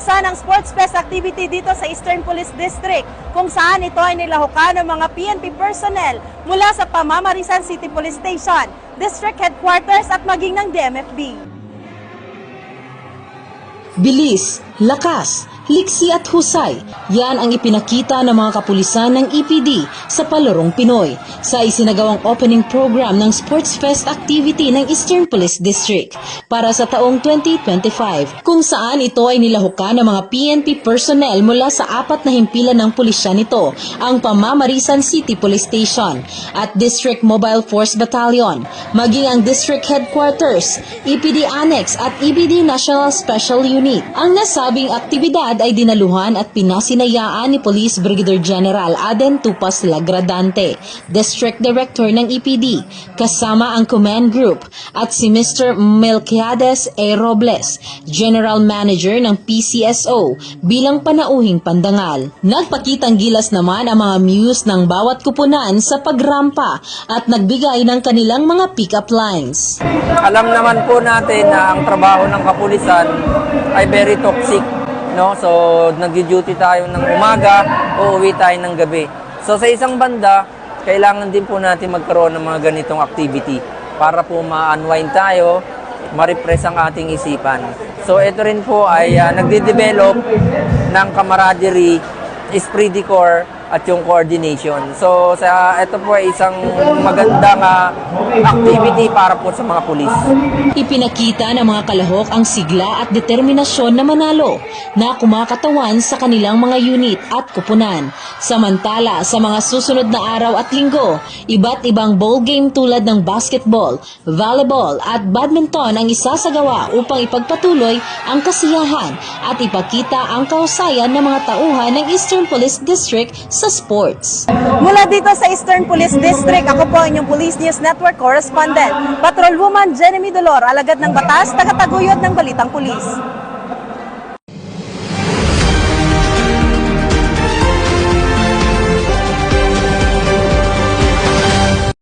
binuksan ang Sports Fest activity dito sa Eastern Police District, kung saan ito ay nilahukan ng mga PNP personnel mula sa Pamamarisan City Police Station, District Headquarters at maging ng DMFB. Bilis, lakas, liksi at husay, yan ang ipinakita ng mga kapulisan ng EPD sa Palarong Pinoy sa isinagawang opening program ng Sports Fest activity ng Eastern Police District para sa taong 2025, kung saan ito ay nilahukan ng mga PNP personnel mula sa 4 na himpilan ng pulisya nito, ang Pamamarisan City Police Station at District Mobile Force Battalion, maging ang District Headquarters, EPD Annex at EPD National Special Unit. Ang nasabing aktibidad ay dinaluhan at pinasinayaan ni Police Brigadier General Aden Tupas Lagradante, District Director ng EPD, kasama ang Command Group at si Mr. Melquiades A. Robles, General Manager ng PCSO bilang panauhing pandangal. Nagpakitang gilas naman ang mga muse ng bawat kupunan sa pagrampa at nagbigay ng kanilang mga pick-up lines. Alam naman po natin na ang trabaho ng kapulisan ay very toxic, no? So nag-duty tayo ng umaga, uuwi tayo ng gabi. So sa isang banda, kailangan din po natin magkaroon ng mga ganitong activity para po ma-unwind tayo, ma-refresh ang ating isipan. So ito rin po ay nagde-develop ng camaraderie, esprit de corps at yung coordination. So ito po ay isang magandang activity para po sa mga pulis. Ipinakita ng mga kalahok ang sigla at determinasyon na manalo na kumakatawan sa kanilang mga unit at kupunan. Samantala, sa mga susunod na araw at linggo, iba't ibang ball game tulad ng basketball, volleyball at badminton ang isasagawa upang ipagpatuloy ang kasiyahan at ipakita ang kahusayan ng mga tauhan ng Eastern Police District sa sports. Mula dito sa Eastern Police District, ako po ang inyong Police News Network Correspondent, Patrolwoman Jenny Dolor, alagad ng batas, tagataguyod ng Balitang Pulis.